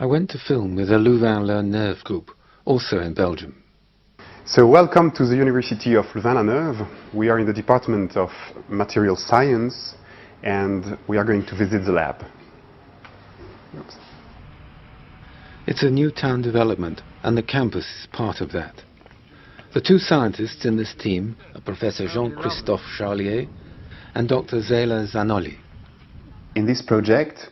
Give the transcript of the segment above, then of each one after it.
I went to film with the Louvain Neuve group, also in Belgium. So welcome to the University of Louvain-la-Neuve. We are in the Department of Material Science and we are going to visit the lab. Oops. It's a new town development and the campus is part of that. The two scientists in this team are Professor Jean-Christophe Charlier and Dr. Zela Zanoli. In this project,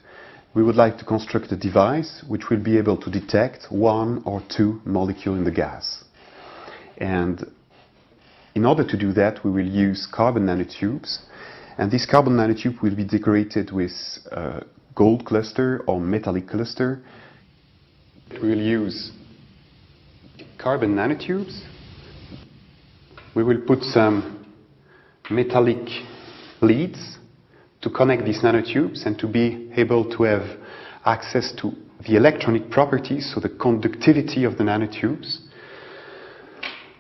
we would like to construct a device which will be able to detect one or two molecules in the gas. And in order to do that, we will use carbon nanotubes. And this carbon nanotube will be decorated with a gold cluster or metallic cluster. We will use carbon nanotubes. We will put some metallic leads to connect these nanotubes and to be able to have access to the electronic properties, so the conductivity of the nanotubes.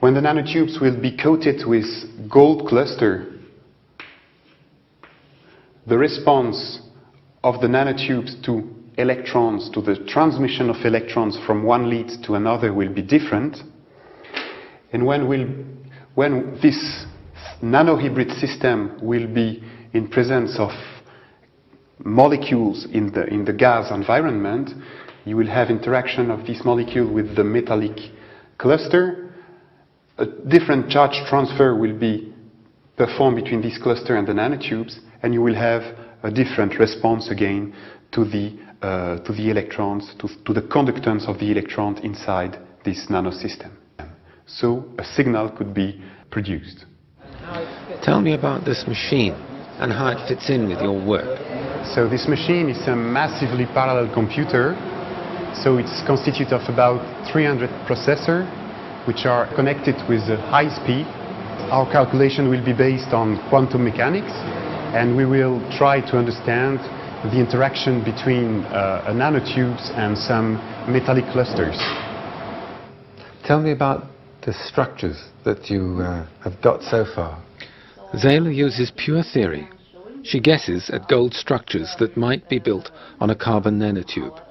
When the nanotubes will be coated with gold cluster, the response of the nanotubes to electrons, to the transmission of electrons from one lead to another will be different. And when this nano-hybrid system will be in presence of molecules in the gas environment, you will have interaction of this molecule with the metallic cluster. A different charge transfer will be performed between this cluster and the nanotubes, and you will have a different response again to the electrons, to the conductance of the electrons inside this nanosystem. So a signal could be produced. Tell me about this machine and how it fits in with your work. So this machine is a massively parallel computer. So it's constituted of about 300 processors which are connected with high speed. Our calculation will be based on quantum mechanics, and we will try to understand the interaction between nanotubes and some metallic clusters. Tell me about the structures that you have got so far. Zela uses pure theory. She guesses at gold structures that might be built on a carbon nanotube.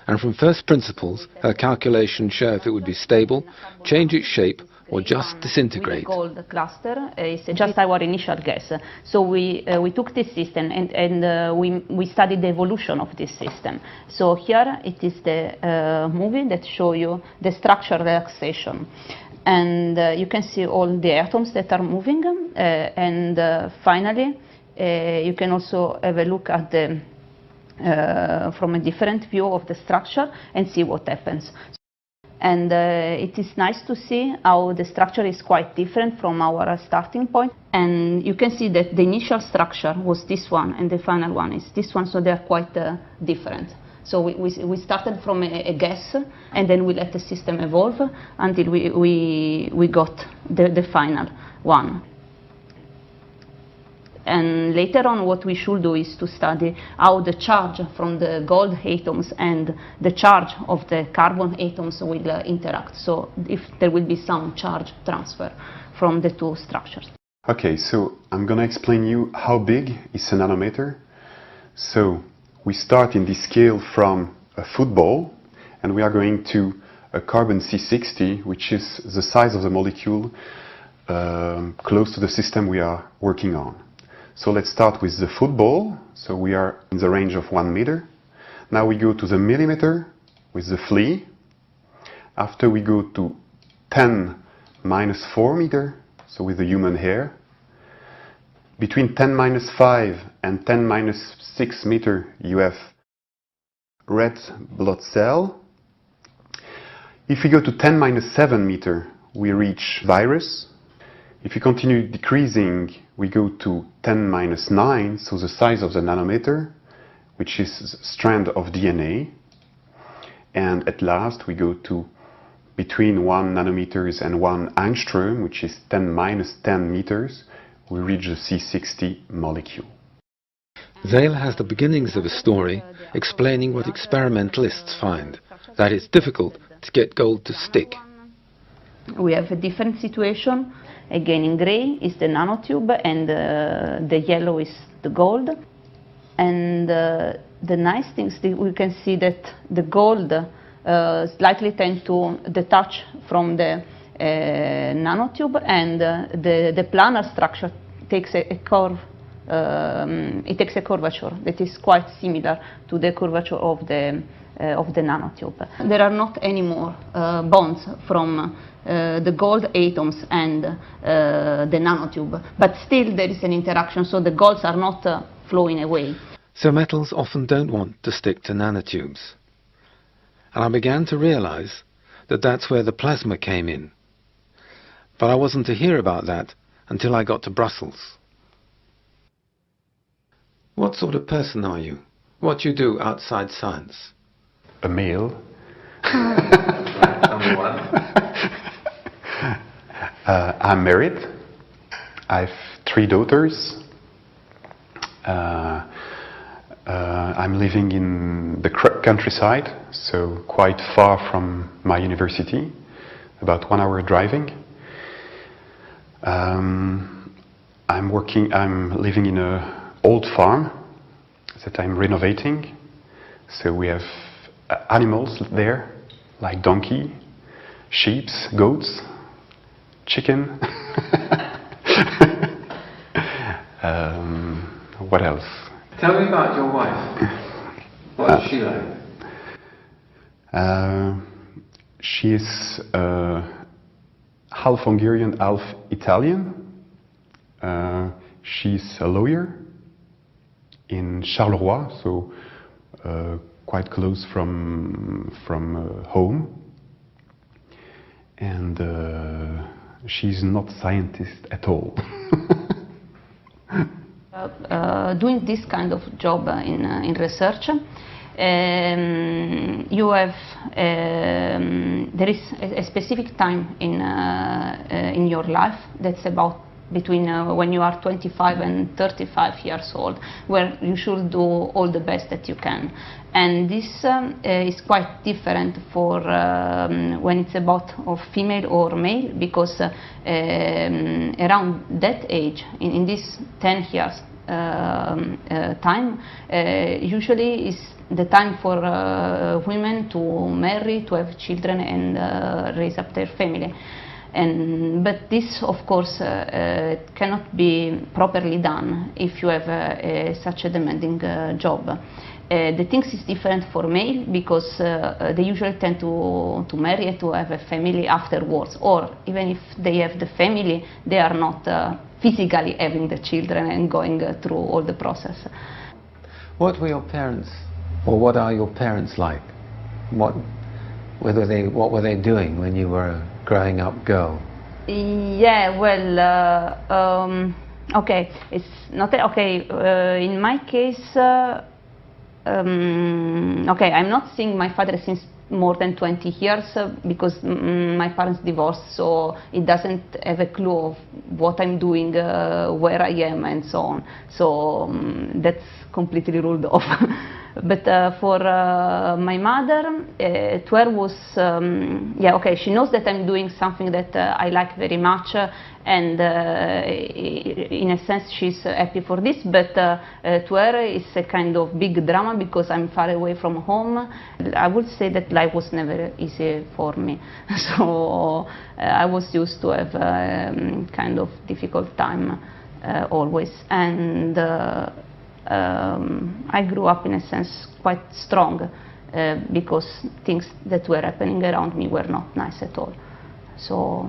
And from first principles, her calculations show if it would be stable, change its shape, or just disintegrate. The gold cluster is just our initial guess. So we took this system and we studied the evolution of this system. So here it is the movie that shows you the structure relaxation. And you can see all the atoms that are moving. And finally, you can also have a look at the from a different view of the structure and see what happens. And it is nice to see how the structure is quite different from our starting point. And you can see that the initial structure was this one and the final one is this one, so they are quite different. So we started from a guess and then we let the system evolve until we got the final one. And later on what we should do is to study how the charge from the gold atoms and the charge of the carbon atoms will interact. So if there will be some charge transfer from the two structures. Okay, so I'm going to explain you how big is a nanometer. So we start in this scale from a football, and we are going to a carbon C60, which is the size of the molecule close to the system we are working on. So let's start with the football. So we are in the range of 1 meter. Now we go to the millimeter with the flea. After we go to 10 minus 4 meter, so with the human hair. Between 10 minus 5 and 10 minus 6 meter, you have red blood cell. If we go to 10 minus 7 meter, we reach virus. If we continue decreasing, we go to 10 minus 9, so the size of the nanometer, which is a strand of DNA. And at last we go to between 1 nanometers and 1 angstrom, which is 10 minus 10 meters, we reach the C60 molecule. Zela has the beginnings of a story explaining what experimentalists find, that it's difficult to get gold to stick. We have a different situation. Again, in gray is the nanotube and the yellow is the gold. And the nice thing is that we can see that the gold slightly tend to detach from the nanotube, and the planar structure takes a curve. It takes a curvature that is quite similar to the curvature of the nanotube. There are not any more bonds from the gold atoms and the nanotube, but still there is an interaction, so the golds are not flowing away. So metals often don't want to stick to nanotubes. And I began to realize that that's where the plasma came in. But I wasn't to hear about that until I got to Brussels. What sort of person are you? What do you do outside science? A male. I'm married. I have 3 daughters. I'm living in the countryside, so quite far from my university, about 1 hour driving. I'm living in an old farm that I'm renovating. So we have animals there, like donkey, sheep, goats, chicken. What else? Tell me about your wife. What is she like? She is half Hungarian, half Italian. She's a lawyer in Charleroi, so quite close from home. And she's not a scientist at all. Doing this kind of job in research, you have there is a specific time in your life that's about between when you are 25 and 35 years old, where you should do all the best that you can. And this is quite different for when it's about of female or male, because around that age, in this 10 years time, usually is the time for women to marry, to have children and raise up their family. But this, of course, cannot be properly done if you have such a demanding job. The things is different for male, because they usually tend to marry and to have a family afterwards, or even if they have the family, they are not physically having the children and going through all the process. What were your parents, or what are your parents like? What were they doing when you were a growing up girl? Yeah, well, okay, it's not okay. In my case, okay, I'm not seeing my father since more than 20 years because my parents divorced, so he doesn't have a clue of what I'm doing, where I am, and so on. So that's completely ruled off. But for my mother, to her was, yeah, okay, she knows that I'm doing something that I like very much, and in a sense she's happy for this, but to her it's a kind of big drama because I'm far away from home. I would say that life was never easy for me, so I was used to have kind of difficult time always, and I grew up in a sense quite strong because things that were happening around me were not nice at all. So